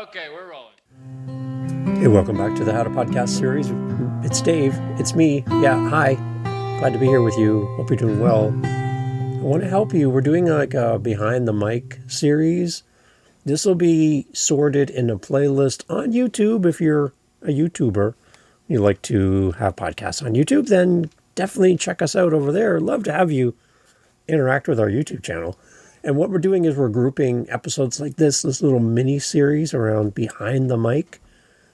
Okay, we're rolling. Hey, welcome back to the How to Podcast series. It's Dave. It's me. Yeah, hi. Glad to be here with you. Hope you're doing well. I want to help you. We're doing like a Behind the Mic series. This will be sorted in a playlist on YouTube. If you're a YouTuber, you like to have podcasts on YouTube, then definitely check us out over there. Love to have you interact with our YouTube channel. And what we're doing is we're grouping episodes like this little mini series around Behind the Mic.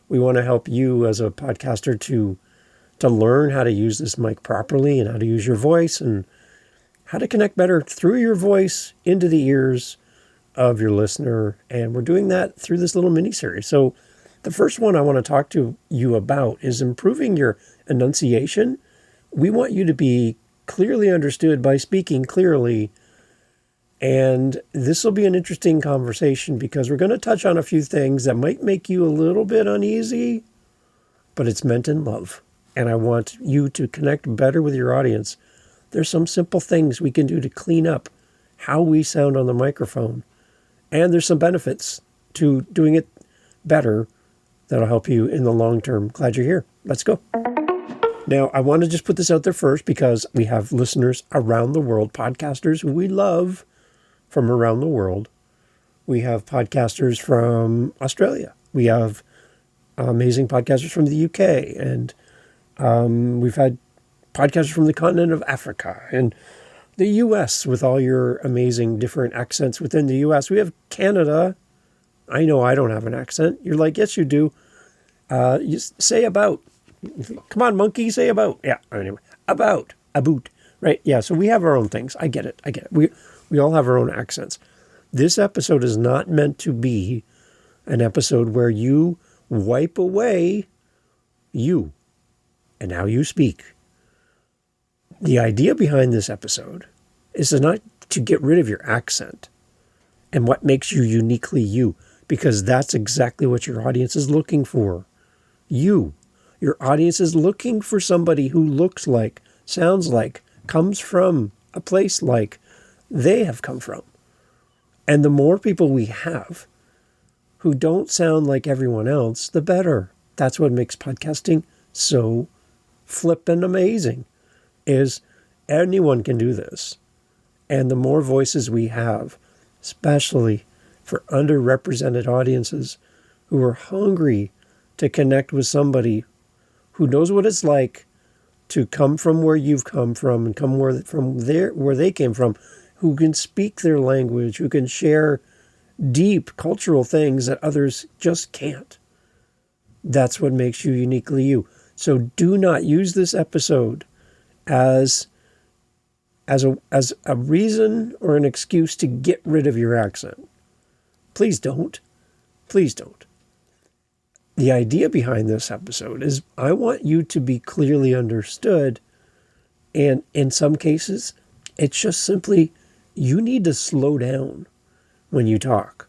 We want to help you as a podcaster to learn how to use this mic properly and how to use your voice and how to connect better through your voice into the ears of your listener. And we're doing that through this little mini series. So the first one I want to talk to you about is improving your enunciation. We want you to be clearly understood by speaking clearly. And this will be an interesting conversation because we're going to touch on a few things that might make you a little bit uneasy, but it's meant in love. And I want you to connect better with your audience. There's some simple things we can do to clean up how we sound on the microphone. And there's some benefits to doing it better that'll help you in the long term. Glad you're here. Let's go. Now, I want to just put this out there first because we have listeners around the world, podcasters who we love from around the world. We have podcasters from Australia. We have amazing podcasters from the UK. And we've had podcasters from the continent of Africa and the US with all your amazing different accents within the US. We have Canada. I know I don't have an accent. You're like, yes, you do. You say about. Come on, monkey, say about. Yeah, anyway. About. Right? Yeah, so we have our own things. I get it. We all have our own accents. This episode is not meant to be an episode where you wipe away you and how you speak. The idea behind this episode is not to get rid of your accent and what makes you uniquely you, because that's exactly what your audience is looking for. You. Your audience is looking for somebody who looks like, sounds like, comes from a place like they have come from. And the more people we have who don't sound like everyone else, the better. That's what makes podcasting so flippin' amazing, is anyone can do this. And the more voices we have, especially for underrepresented audiences who are hungry to connect with somebody who knows what it's like to come from where you've come from and come where they came from, who can speak their language, who can share deep cultural things that others just can't. That's what makes you uniquely you. So do not use this episode as a reason or an excuse to get rid of your accent. Please don't. Please don't. The idea behind this episode is I want you to be clearly understood. And in some cases, it's just simply you need to slow down when you talk.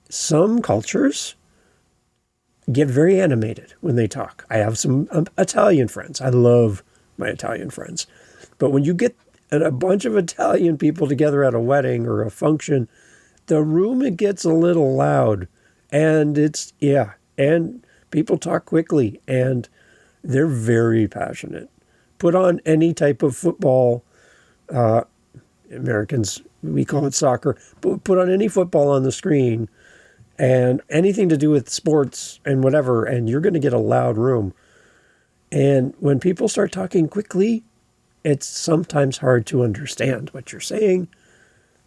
Some cultures get very animated when they talk. I have some Italian friends. I love my Italian friends. But when you get a bunch of Italian people together at a wedding or a function, the room, it gets a little loud. And and people talk quickly and they're very passionate. Put on any type of football, Americans, we call it soccer, but put on any football on the screen and anything to do with sports and whatever, and you're going to get a loud room. And when people start talking quickly, it's sometimes hard to understand what you're saying,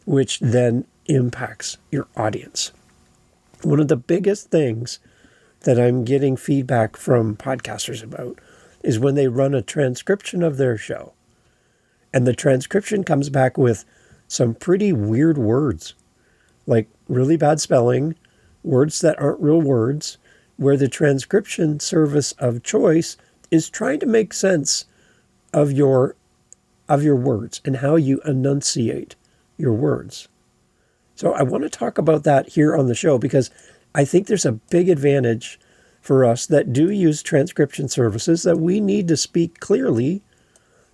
which then impacts your audience. One of the biggest things that I'm getting feedback from podcasters about is when they run a transcription of their show. And the transcription comes back with some pretty weird words, like really bad spelling, words that aren't real words, where the transcription service of choice is trying to make sense of your words and how you enunciate your words. So I want to talk about that here on the show because I think there's a big advantage for us that do use transcription services that we need to speak clearly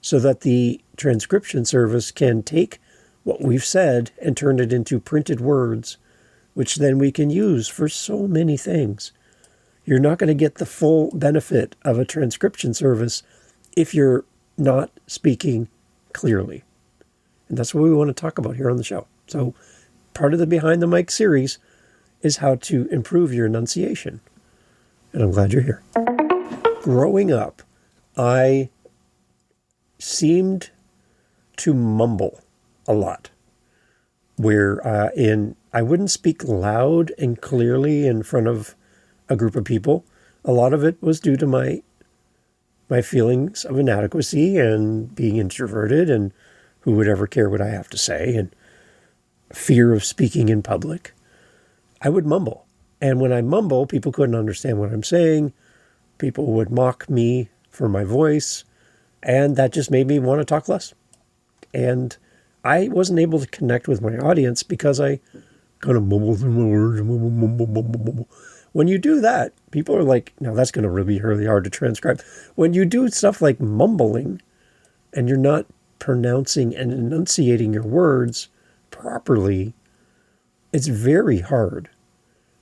so that the transcription service can take what we've said and turn it into printed words which then we can use for so many things. You're not going to get the full benefit of a transcription service if you're not speaking clearly. And that's what we want to talk about here on the show. So part of the Behind the Mic series is how to improve your enunciation. And I'm glad you're here. Growing up, I seemed to mumble a lot, where I wouldn't speak loud and clearly in front of a group of people. A lot of it was due to my feelings of inadequacy and being introverted, and who would ever care what I have to say, and fear of speaking in public. I would mumble. And when I mumble, people couldn't understand what I'm saying. People would mock me for my voice, and that just made me want to talk less. And I wasn't able to connect with my audience because I kind of mumbled my words. When you do that, people are like, now that's going to be really hard to transcribe. When you do stuff like mumbling and you're not pronouncing and enunciating your words properly, it's very hard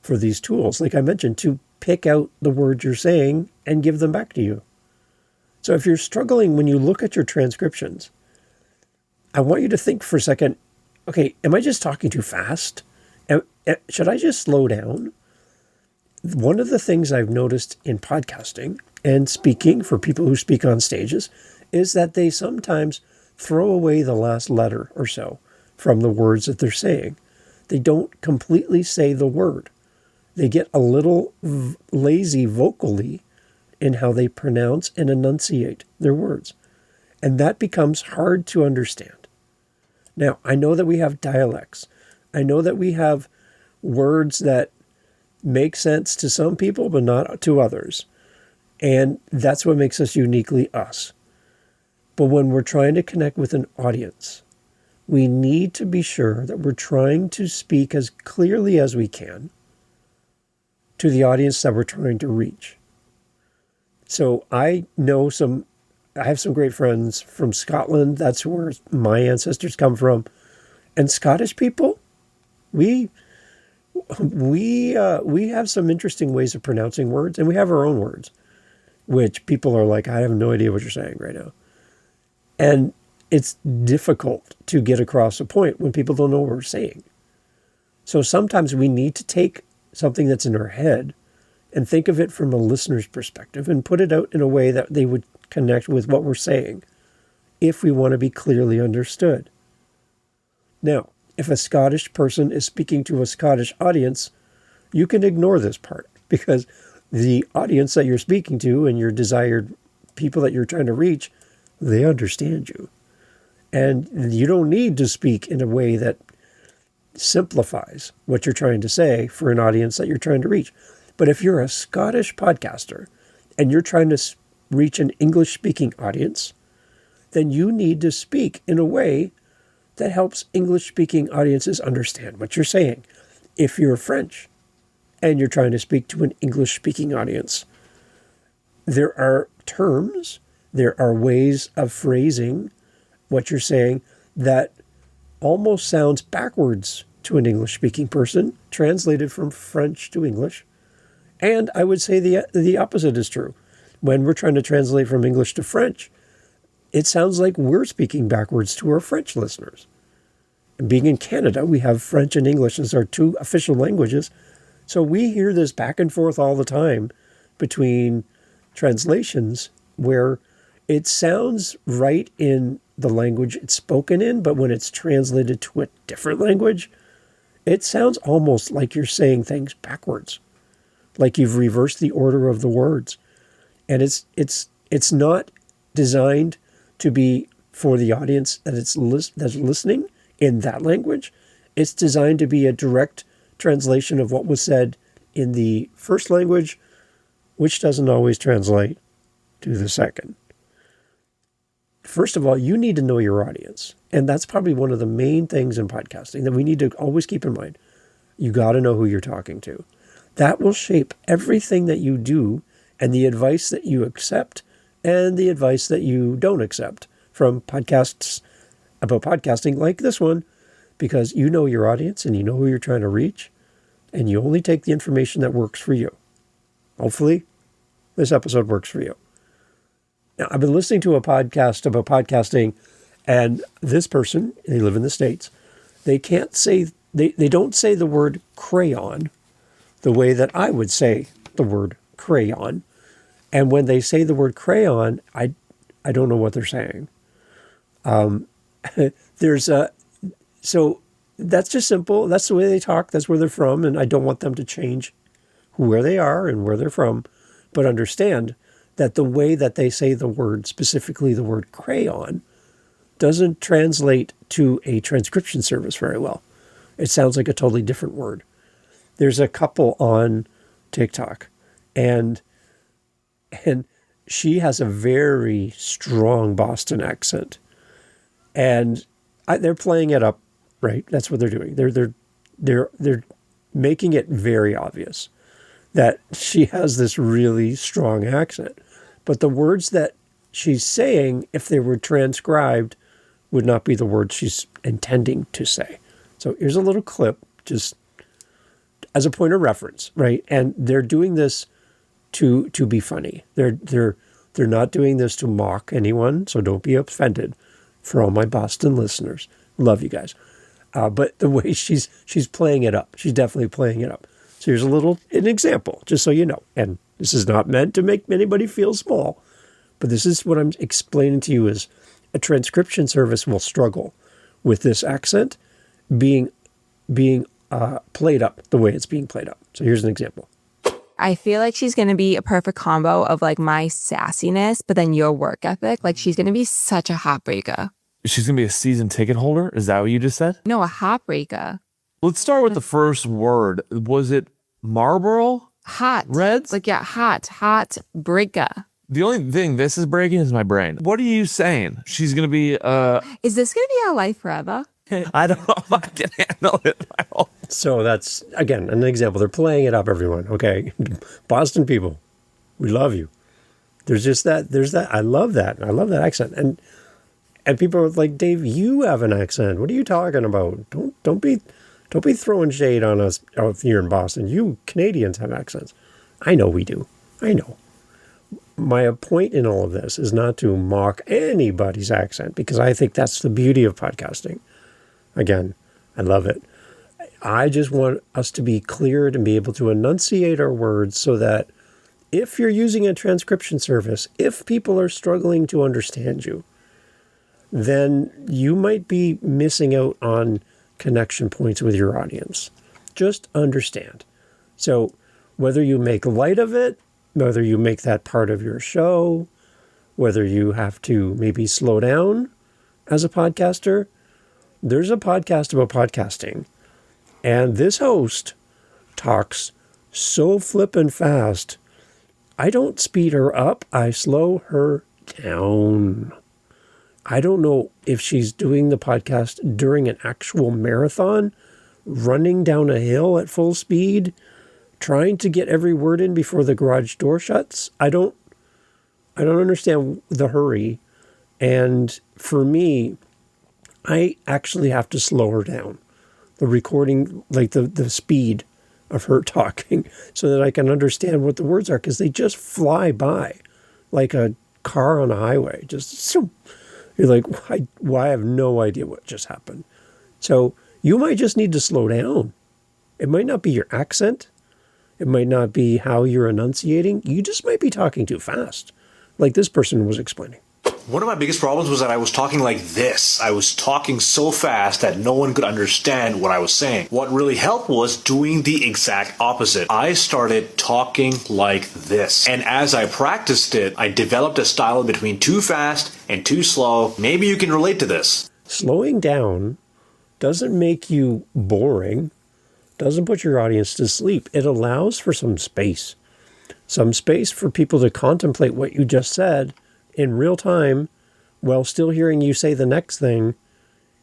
for these tools, like I mentioned, to pick out the words you're saying and give them back to you. So if you're struggling when you look at your transcriptions, I want you to think for a second, okay, am I just talking too fast? Should I just slow down? One of the things I've noticed in podcasting and speaking for people who speak on stages is that they sometimes throw away the last letter or so from the words that they're saying. They don't completely say the word. They get a little lazy vocally in how they pronounce and enunciate their words. And that becomes hard to understand. Now, I know that we have dialects. I know that we have words that make sense to some people, but not to others. And that's what makes us uniquely us. But when we're trying to connect with an audience, we need to be sure that we're trying to speak as clearly as we can to the audience that we're trying to reach. So I have some great friends from Scotland. That's where my ancestors come from. And Scottish people, we have some interesting ways of pronouncing words, and we have our own words, which people are like, I have no idea what you're saying right now. And it's difficult to get across a point when people don't know what we're saying. So sometimes we need to take something that's in our head and think of it from a listener's perspective and put it out in a way that they would connect with what we're saying if we want to be clearly understood. Now, if a Scottish person is speaking to a Scottish audience, you can ignore this part because the audience that you're speaking to and your desired people that you're trying to reach, they understand you. And you don't need to speak in a way that simplifies what you're trying to say for an audience that you're trying to reach. But if you're a Scottish podcaster and you're trying to reach an English-speaking audience, then you need to speak in a way that helps English-speaking audiences understand what you're saying. If you're French and you're trying to speak to an English-speaking audience, there are terms, there are ways of phrasing what you're saying that almost sounds backwards to an English-speaking person, translated from French to English. And I would say the opposite is true. When we're trying to translate from English to French, it sounds like we're speaking backwards to our French listeners. And being in Canada, we have French and English as our two official languages. So we hear this back and forth all the time between translations where it sounds right in the language it's spoken in, but when it's translated to a different language, it sounds almost like you're saying things backwards, like you've reversed the order of the words. And it's not designed to be for the audience that's listening in that language. It's designed to be a direct translation of what was said in the first language, which doesn't always translate to the second. First of all, you need to know your audience. And that's probably one of the main things in podcasting that we need to always keep in mind. You got to know who you're talking to. That will shape everything that you do and the advice that you accept and the advice that you don't accept from podcasts about podcasting like this one, because you know your audience and you know who you're trying to reach. and you only take the information that works for you. Hopefully, this episode works for you. Now, I've been listening to a podcast about podcasting, and this person, they live in the States, they can't say, they don't say the word crayon the way that I would say the word crayon. And when they say the word crayon, I don't know what they're saying. So that's just simple. That's the way they talk. That's where they're from. And I don't want them to change where they are and where they're from. But understand that the way that they say the word, specifically the word crayon, doesn't translate to a transcription service very well. It sounds like a totally different word. There's a couple on TikTok, and she has a very strong Boston accent, and they're playing it up, right? That's what they're doing. They're making it very obvious that she has this really strong accent, but the words that she's saying, if they were transcribed, would not be the words she's intending to say. So here's a little clip, just as a point of reference, right? And they're doing this to be funny. They're not doing this to mock anyone, so don't be offended. For all my Boston listeners, love you guys. But the way she's playing it up, she's definitely playing it up. So here's an example, just so you know. And this is not meant to make anybody feel small, but this is what I'm explaining to you is a transcription service will struggle with this accent being played up the way it's being played up. So here's an example. I feel like she's going to be a perfect combo of like my sassiness, but then your work ethic. Like she's going to be such a heartbreaker. She's going to be a season ticket holder? Is that what you just said? No, a heartbreaker. Let's start with the first word. Was it Marlboro? Hot. Reds? Like, yeah, hot breaker. The only thing this is breaking is my brain. What are you saying? She's going to be, Is this going to be our life forever? I don't know if I can handle it. So that's, again, an example. They're playing it up, everyone, okay? Boston people, we love you. There's that. I love that. I love that accent. And people are like, Dave, you have an accent. What are you talking about? Don't be throwing shade on us out here in Boston. You Canadians have accents. I know we do. I know. My point in all of this is not to mock anybody's accent, because I think that's the beauty of podcasting. Again, I love it. I just want us to be clear and be able to enunciate our words so that if you're using a transcription service, if people are struggling to understand you, then you might be missing out on connection points with your audience. Just understand. So whether you make light of it, whether you make that part of your show, whether you have to maybe slow down as a podcaster, there's a podcast about podcasting. And this host talks so flippin' fast. I don't speed her up. I slow her down. I don't know if she's doing the podcast during an actual marathon, running down a hill at full speed, trying to get every word in before the garage door shuts. I don't understand the hurry. And for me, I actually have to slow her down. The recording, like the speed of her talking, so that I can understand what the words are, because they just fly by like a car on a highway. Just, you're like, why? I have no idea what just happened. So you might just need to slow down. It might not be your accent. It might not be how you're enunciating. You just might be talking too fast, like this person was explaining. One of my biggest problems was that I was talking like this. I was talking so fast that no one could understand what I was saying. What really helped was doing the exact opposite. I started talking like this. And as I practiced it, I developed a style between too fast and too slow. Maybe you can relate to this. Slowing down doesn't make you boring, doesn't put your audience to sleep. It allows for some space for people to contemplate what you just said in real time while still hearing you say the next thing.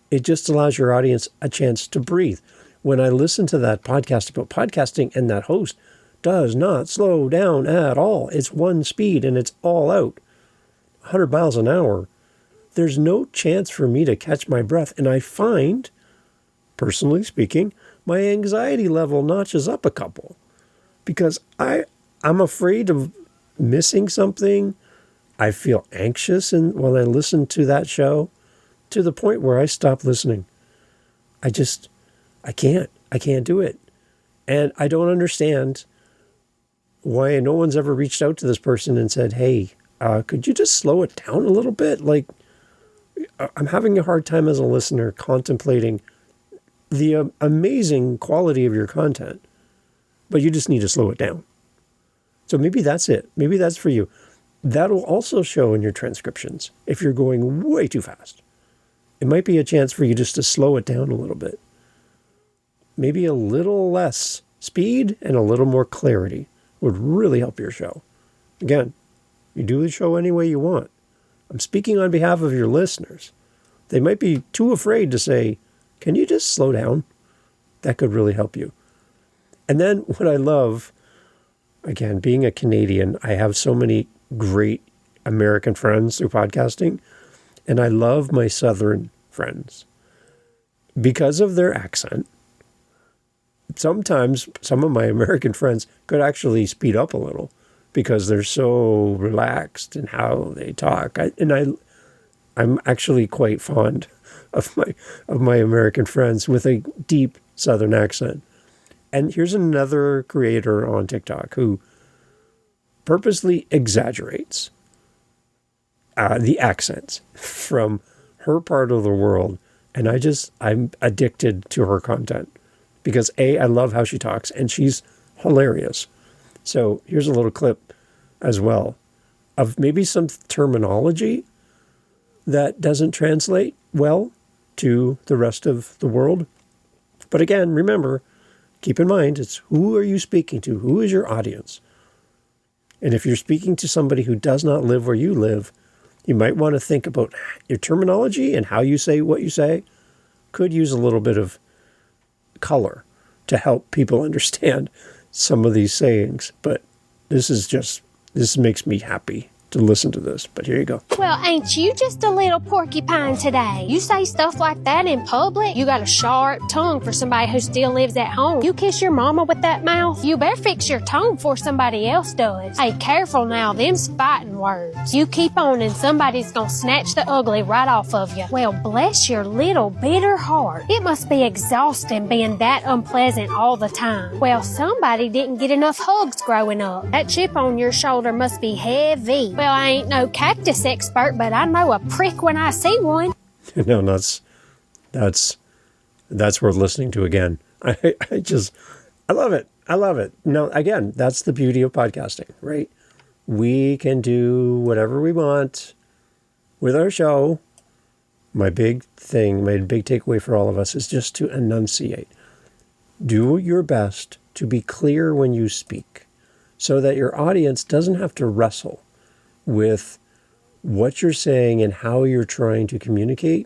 It just allows your audience a chance to breathe. When I listen to that podcast about podcasting, and that host does not slow down at all, it's one speed and it's all out, 100 miles an hour, there's no chance for me to catch my breath. And I find, personally speaking, my anxiety level notches up a couple because I'm afraid of missing something. I feel anxious when I listen to that show to the point where I stop listening. I can't do it. And I don't understand why no one's ever reached out to this person and said, hey, could you just slow it down a little bit? Like, I'm having a hard time as a listener contemplating the amazing quality of your content, but you just need to slow it down. So maybe that's it. Maybe that's for you. That'll also show in your transcriptions if you're going way too fast. It might be a chance for you just to slow it down a little bit. Maybe a little less speed and a little more clarity would really help your show. Again, you do the show any way you want. I'm speaking on behalf of your listeners. They might be too afraid to say, can you just slow down? That could really help you. And then what I love, again, being a Canadian, I have so many great American friends through podcasting, and I love my Southern friends. Because of their accent, sometimes some of my American friends could actually speed up a little because they're so relaxed in how they talk. I'm actually quite fond of my American friends with a deep Southern accent. And here's another creator on TikTok who purposely exaggerates the accents from her part of the world. And I'm addicted to her content because I love how she talks and she's hilarious. So here's a little clip as well of maybe some terminology that doesn't translate well to the rest of the world. But again, remember, keep in mind, it's who are you speaking to? Who is your audience? And if you're speaking to somebody who does not live where you live, you might want to think about your terminology and how you say what you say. Could use a little bit of color to help people understand some of these sayings. But this makes me happy to listen to this. But here you go. Well, ain't you just a little porcupine today? You say stuff like that in public? You got a sharp tongue for somebody who still lives at home. You kiss your mama with that mouth? You better fix your tone before somebody else does. Hey, careful now, them's fighting words. You keep on and somebody's gonna snatch the ugly right off of you. Well, bless your little bitter heart. It must be exhausting being that unpleasant all the time. Well, somebody didn't get enough hugs growing up. That chip on your shoulder must be heavy. Well, I ain't no cactus expert, but I know a prick when I see one. No, that's worth listening to again. I love it. I love it. Now, again, that's the beauty of podcasting, right? We can do whatever we want with our show. My big takeaway for all of us is just to enunciate. Do your best to be clear when you speak so that your audience doesn't have to wrestle with what you're saying and how you're trying to communicate.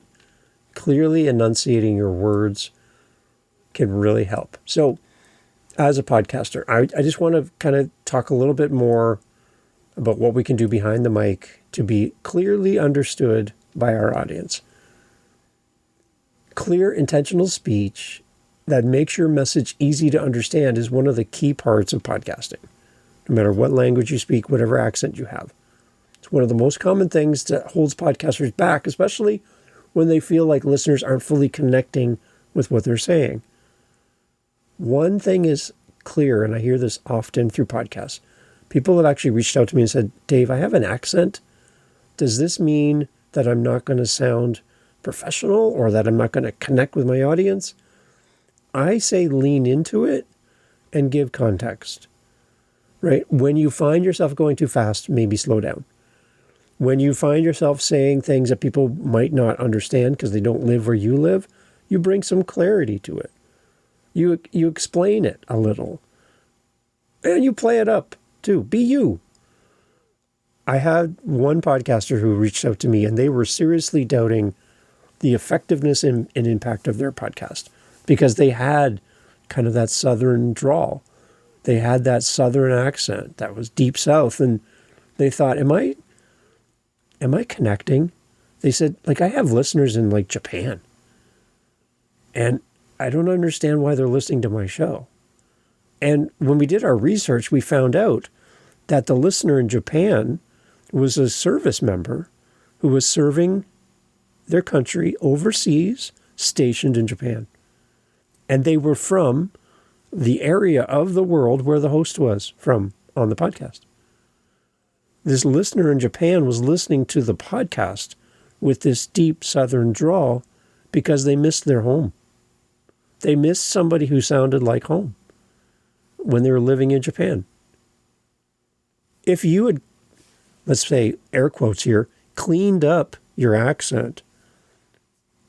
Clearly enunciating your words can really help. So as a podcaster, I just want to kind of talk a little bit more about what we can do behind the mic to be clearly understood by our audience. Clear, intentional speech that makes your message easy to understand is one of the key parts of podcasting. No matter what language you speak, whatever accent you have. It's one of the most common things that holds podcasters back, especially when they feel like listeners aren't fully connecting with what they're saying. One thing is clear, and I hear this often through podcasts. People have actually reached out to me and said, Dave, I have an accent. Does this mean that I'm not going to sound professional or that I'm not going to connect with my audience? I say lean into it and give context, right? When you find yourself going too fast, maybe slow down. When you find yourself saying things that people might not understand because they don't live where you live, you bring some clarity to it. You explain it a little. And you play it up too. Be you. I had one podcaster who reached out to me and they were seriously doubting the effectiveness and impact of their podcast because they had kind of that Southern drawl. They had that Southern accent that was deep South. And they thought, am I connecting? They said, like, I have listeners in like Japan. And I don't understand why they're listening to my show. And when we did our research, we found out that the listener in Japan was a service member who was serving their country overseas, stationed in Japan. And they were from the area of the world where the host was from on the podcast. This listener in Japan was listening to the podcast with this deep Southern drawl because they missed their home. They missed somebody who sounded like home when they were living in Japan. If you had, let's say, air quotes here, cleaned up your accent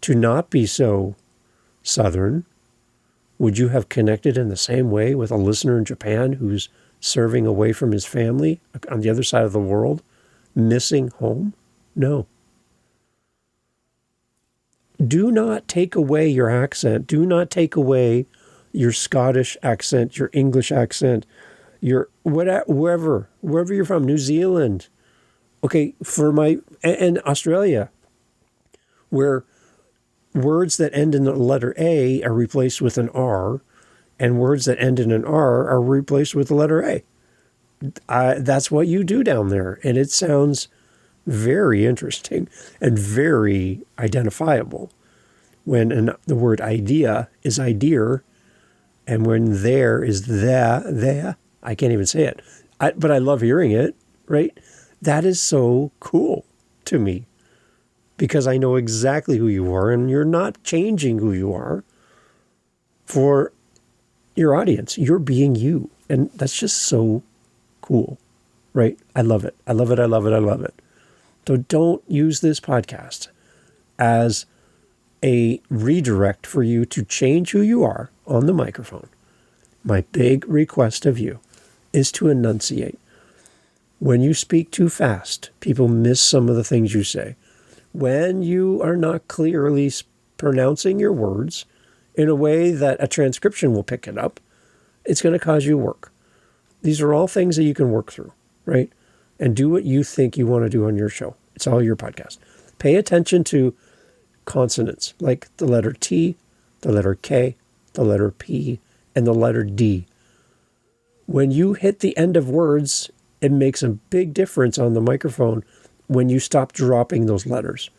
to not be so Southern, would you have connected in the same way with a listener in Japan who's serving away from his family on the other side of the world, missing home? No. Do not take away your accent. Do not take away your Scottish accent, your English accent, your wherever you're from, New Zealand. Okay, and Australia, where words that end in the letter A are replaced with an R, and words that end in an R are replaced with the letter A. That's what you do down there, and it sounds very interesting and very identifiable when the word idea is idea, and when there is there. I can't even say it, but I love hearing it, right? That is so cool to me because I know exactly who you are, and you're not changing who you are for your audience. You're being you, and that's just so cool, right? I love it. I love it. I love it. I love it. So don't use this podcast as a redirect for you to change who you are on the microphone. My big request of you is to enunciate. When you speak too fast, people miss some of the things you say. When you are not clearly pronouncing your words in a way that a transcription will pick it up, it's going to cause you work. These are all things that you can work through, right? And do what you think you want to do on your show. It's all your podcast. Pay attention to consonants like the letter T, the letter K, the letter P, and the letter D. When you hit the end of words, it makes a big difference on the microphone when you stop dropping those letters.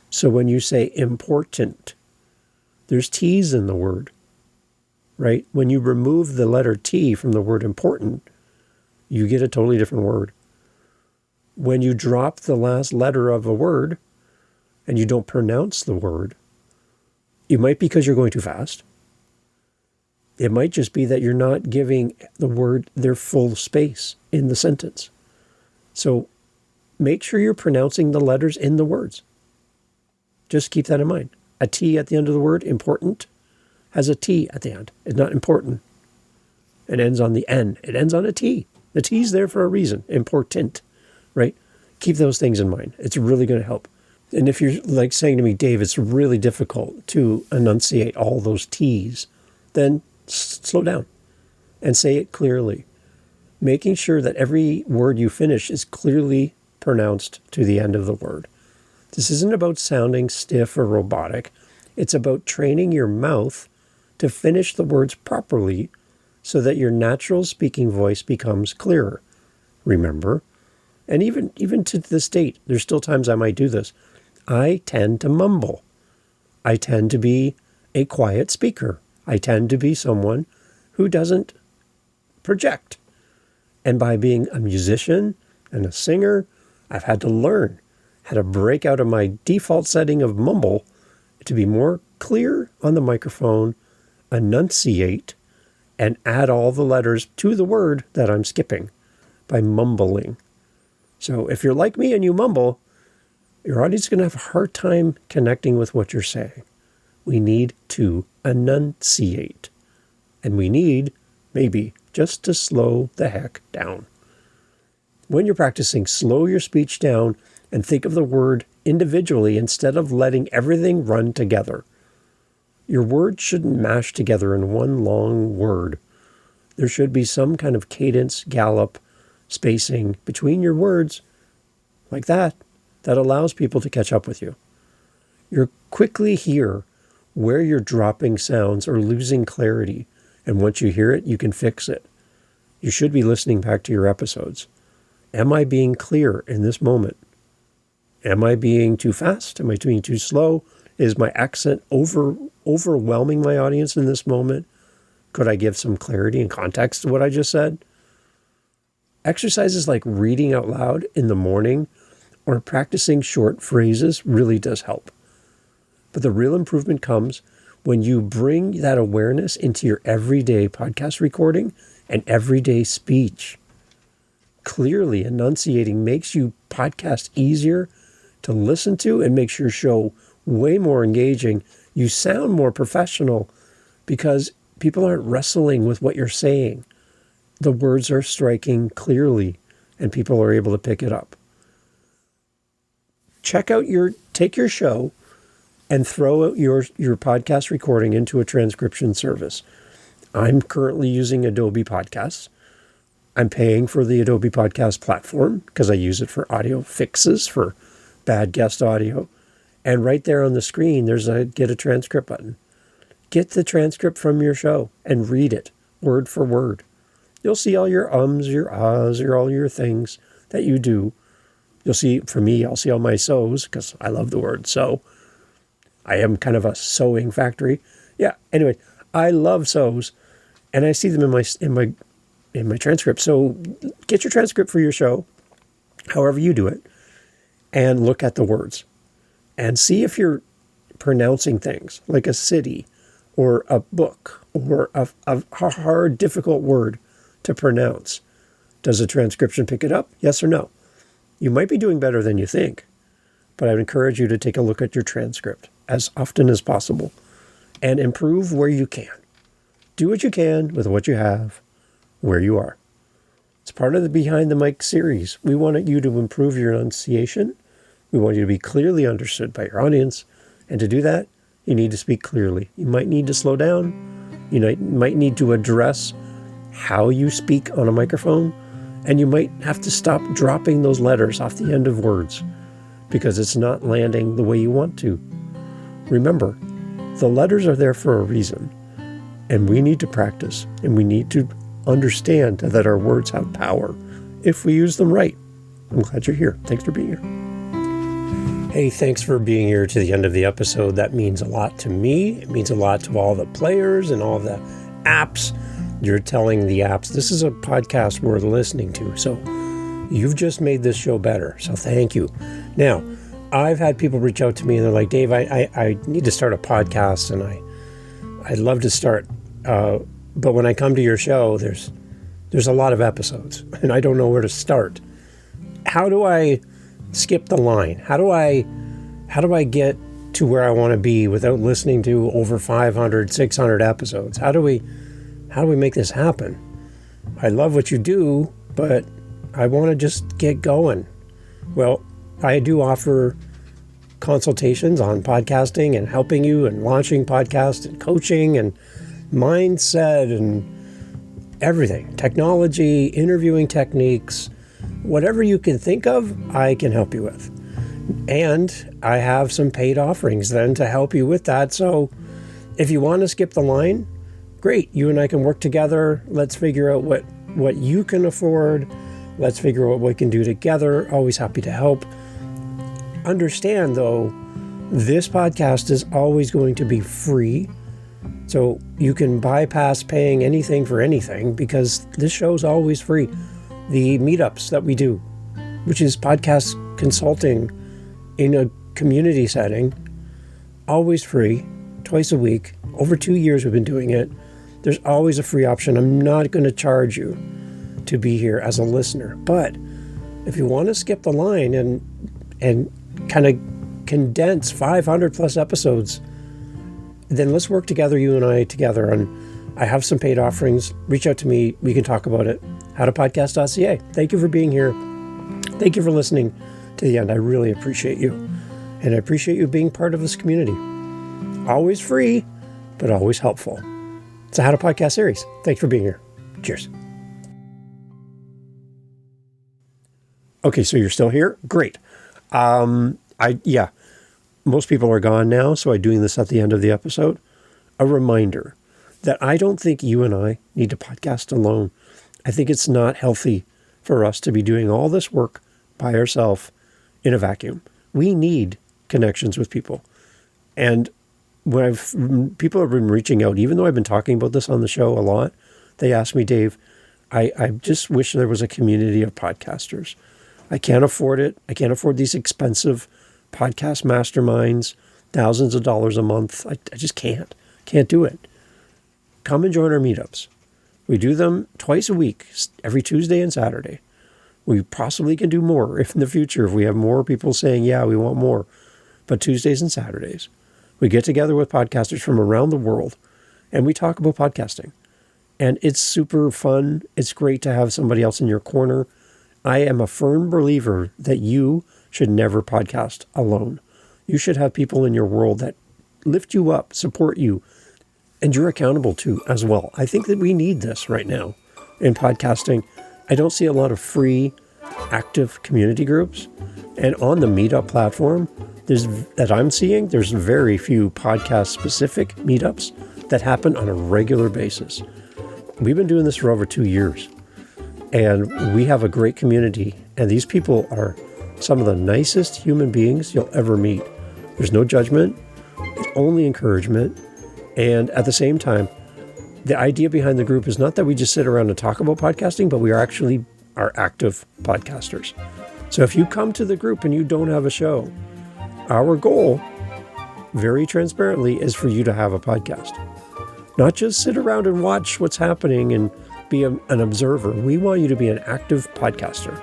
So when you say important, there's T's in the word, right? When you remove the letter T from the word important, you get a totally different word. When you drop the last letter of a word and you don't pronounce the word, it might be because you're going too fast. It might just be that you're not giving the word their full space in the sentence. So make sure you're pronouncing the letters in the words. Just keep that in mind. A T at the end of the word, important, has a T at the end. It's not important. It ends on the N. It ends on a T. The T's there for a reason. Important, right? Keep those things in mind. It's really going to help. And if you're like saying to me, Dave, it's really difficult to enunciate all those T's, then slow down and say it clearly. Making sure that every word you finish is clearly pronounced to the end of the word. This isn't about sounding stiff or robotic. It's about training your mouth to finish the words properly so that your natural speaking voice becomes clearer. Remember? And even to this date, there's still times I might do this. I tend to mumble. I tend to be a quiet speaker. I tend to be someone who doesn't project. And by being a musician and a singer, I've had to learn how to break out of my default setting of mumble to be more clear on the microphone, enunciate, and add all the letters to the word that I'm skipping by mumbling. So if you're like me and you mumble, your audience is going to have a hard time connecting with what you're saying. We need to enunciate. And we need, maybe, just to slow the heck down. When you're practicing, slow your speech down and think of the word individually instead of letting everything run together. Your words shouldn't mash together in one long word. There should be some kind of cadence, gallop, spacing between your words, like that allows people to catch up with you. You'll quickly hear where you're dropping sounds or losing clarity. And once you hear it, you can fix it. You should be listening back to your episodes. Am I being clear in this moment? Am I being too fast? Am I being too slow? Is my accent overwhelming my audience in this moment? Could I give some clarity and context to what I just said? Exercises like reading out loud in the morning or practicing short phrases really does help. But the real improvement comes when you bring that awareness into your everyday podcast recording and everyday speech. Clearly enunciating makes you podcast easier to listen to and makes your show way more engaging. You sound more professional because people aren't wrestling with what you're saying. The words are striking clearly and people are able to pick it up. Take your show and throw out your podcast recording into a transcription service. I'm currently using Adobe Podcasts. I'm paying for the Adobe Podcast platform because I use it for audio fixes for bad guest audio. And right there on the screen, there's a get a transcript button. Get the transcript from your show and read it word for word. You'll see all your ums, your ahs, all your things that you do. You'll see, for me, I'll see all my so's because I love the word so. I am kind of a sewing factory. Yeah, anyway, I love so's and I see them in my transcript. So get your transcript for your show, however you do it, and look at the words and see if you're pronouncing things like a city or a book or a hard, difficult word to pronounce. Does a transcription pick it up? Yes or no? You might be doing better than you think, but I would encourage you to take a look at your transcript as often as possible and improve where you can. Do what you can with what you have, where you are. It's part of the Behind the Mic series. We want you to improve your enunciation. We want you to be clearly understood by your audience. And to do that, you need to speak clearly. You might need to slow down. You might need to address how you speak on a microphone. And you might have to stop dropping those letters off the end of words because it's not landing the way you want to. Remember, the letters are there for a reason. And we need to practice. And we need to understand that our words have power if we use them right. I'm glad you're here. Thanks for being here. Hey, thanks for being here to the end of the episode. That means a lot to me. It means a lot to all the players and all the apps. You're telling the apps, this is a podcast worth listening to. So you've just made this show better. So thank you. Now, I've had people reach out to me and they're like, Dave, I need to start a podcast and I'd love to start. But when I come to your show, there's a lot of episodes and I don't know where to start. How do I skip the line? How do I get to where I want to be without listening to over 500, 600 episodes? How do we make this happen? I love what you do, but I want to just get going. Well, I do offer consultations on podcasting and helping you and launching podcasts and coaching and mindset and everything, technology, interviewing techniques, whatever you can think of, I can help you with. And I have some paid offerings then to help you with that. So if you want to skip the line, great. You and I can work together. Let's figure out what you can afford. Let's figure out what we can do together. Always happy to help. Understand, though, this podcast is always going to be free. So you can bypass paying anything for anything because this show's always free. The meetups that we do, which is podcast consulting in a community setting, always free, twice a week. Over 2 years we've been doing it. There's always a free option. I'm not going to charge you to be here as a listener. But if you want to skip the line and kind of condense 500 plus episodes, then let's work together, you and I together. And I have some paid offerings. Reach out to me. We can talk about it. howtopodcast.ca. Thank you for being here. Thank you for listening to the end. I really appreciate you. And I appreciate you being part of this community. Always free, but always helpful. It's a How to Podcast series. Thanks for being here. Cheers. Okay, so you're still here? Great. most people are gone now, so I'm doing this at the end of the episode. A reminder that I don't think you and I need to podcast alone. I think it's not healthy for us to be doing all this work by ourselves in a vacuum. We need connections with people. And when people have been reaching out, even though I've been talking about this on the show a lot, they ask me, Dave, I just wish there was a community of podcasters. I can't afford it. I can't afford these expensive podcast masterminds, thousands of dollars a month. I just can't do it. Come and join our meetups. We do them twice a week, every Tuesday and Saturday. We possibly can do more if in the future, if we have more people saying, yeah, we want more. But Tuesdays and Saturdays, we get together with podcasters from around the world and we talk about podcasting. And it's super fun. It's great to have somebody else in your corner. I am a firm believer that you should never podcast alone. You should have people in your world that lift you up, support you, and you're accountable to as well. I think that we need this right now in podcasting. I don't see a lot of free, active community groups. And on the Meetup platform, there's very few podcast-specific meetups that happen on a regular basis. We've been doing this for over 2 years. And we have a great community. And these people are some of the nicest human beings you'll ever meet. There's no judgment. It's only encouragement. And at the same time, the idea behind the group is not that we just sit around and talk about podcasting, but we are active podcasters. So if you come to the group and you don't have a show, our goal, very transparently, is for you to have a podcast. Not just sit around and watch what's happening and be an observer. We want you to be an active podcaster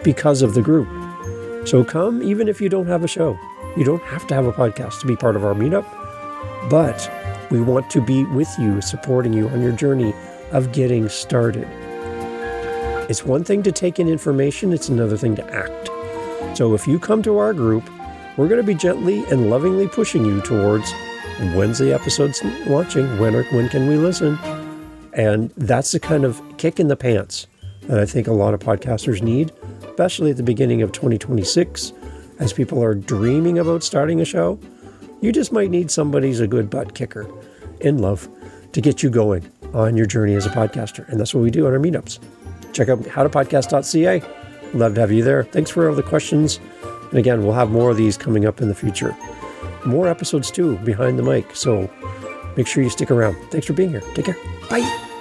because of the group. So come even if you don't have a show. You don't have to have a podcast to be part of our meetup, but we want to be with you, supporting you on your journey of getting started. It's one thing to take in information, it's another thing to act. So if you come to our group, we're going to be gently and lovingly pushing you towards when's the episode's launching, when can we listen? And that's the kind of kick in the pants that I think a lot of podcasters need, especially at the beginning of 2026, as people are dreaming about starting a show. You just might need somebody's a good butt kicker in love to get you going on your journey as a podcaster. And that's what we do on our meetups. Check out howtopodcast.ca. Love to have you there. Thanks for all the questions. And again, we'll have more of these coming up in the future. More episodes too, behind the mic. So make sure you stick around. Thanks for being here. Take care. Bye.